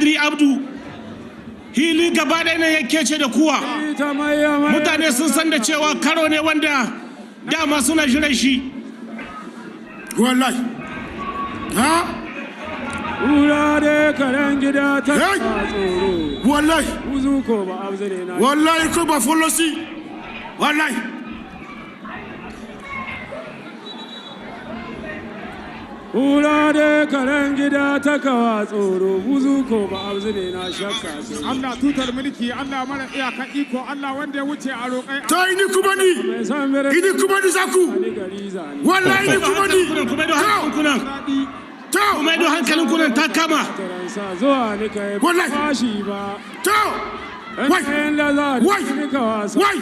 Kadri Abdu hili gaba ɗaya ne yake ce da kuwa mutane sun san da cewa karo ne wanda dama suna jiran shi wallahi ha urare karen gida ta tsoro wallahi uzu ko ba abzare na wallahi ko ba folosi wallahi urare karen gida ta kawa tsoro uzu ko ba abzare na shakka Allah tutar mulki Allah mara iyaka iko Allah wanda ya wuce a roƙai ta ini kuma ni zaku wallahi ini kuma ni kuma ido hankalin kunan ta kama wallahi to wai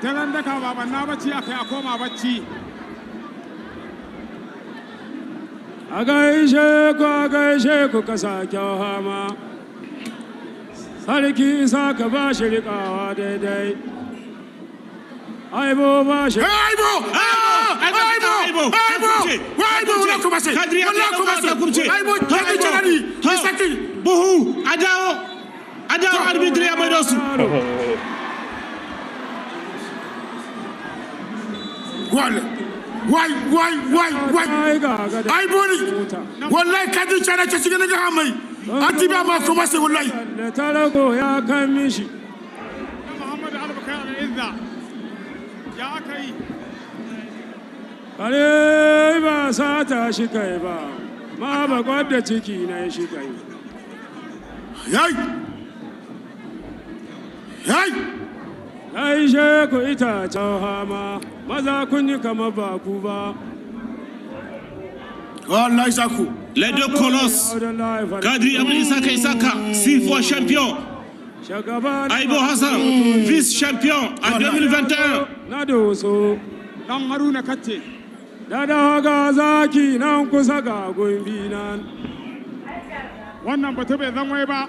daren da ka baban na bacci akai a koma bacci a gaishe ku kasa kyau hama sarki ISSAKA ba shi riƙawa daidai aibo ba shi aibo wala kuma sai wala kuma sai aibo kadi jarani isaki buhu adawo arbitri ya mai dosu wala wai aibo ni wallahi kadi jarani ta cikin ga mai atiba ma kuma sai wallahi da tarago ya kan mishi Muhammadu Albakar al-Izza ya kai kare ba sata shi kai ba ma ba gwadda ciki na shi kai gaishe ku itacen hama maza kun yi kamar ba ku ba wallahi zaku les deux colosses Kadri Abdu ISSAKA 6 fois champion AIBO HASSAN vice champion en 2021 na doso dan Haruna Katte da daga zaki nan kusa ga gumbi nan wannan bata bai zan wai ba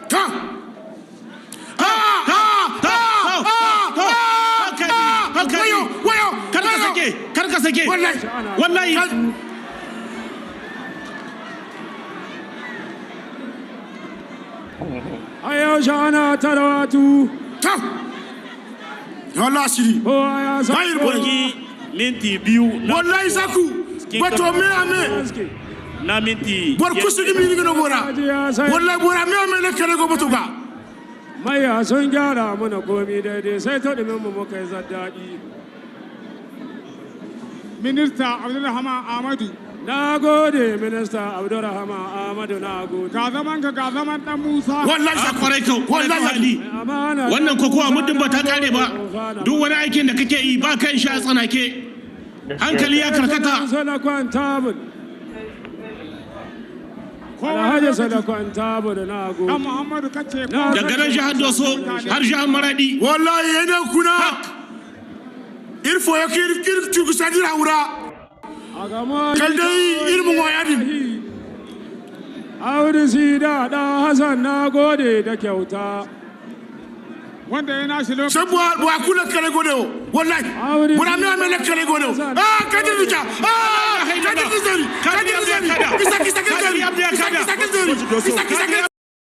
wayo karka sake wallahi ayo shana tarawatu wallahi siri bayir Porgi minti biyu wallahi zaku bato me ame na minti bor kusigi mi ngino bora wallahi bora me ame le kare go bato ga maya sun gyara mana komi daidai sai to dimin mu muka yi zaddadi minista Abdulrahman Ahmadu na gode minista Abdulrahman Ahmadu na gode ga zaman dan Musa wallahi a kwarai kau wallahi wannan kokowa muddin ba ta kare ba duk wani aikin da kake yi ba kan shi a tsanake hankali ya karkata sadakon tabul Alhaji sadakon tabul na gode dan Muhammadu Katte daga nan jihar Doso har jihar Maradi wallahi yana kuna irfo ya kir tugu sadira wura kaldai irmu wayadin aure sida da Hassan na gode da kyauta wanda ya nashi lokaci sabu wa kula kare godo wallahi bura me ame le kare godo kadir dika kadir dizari isa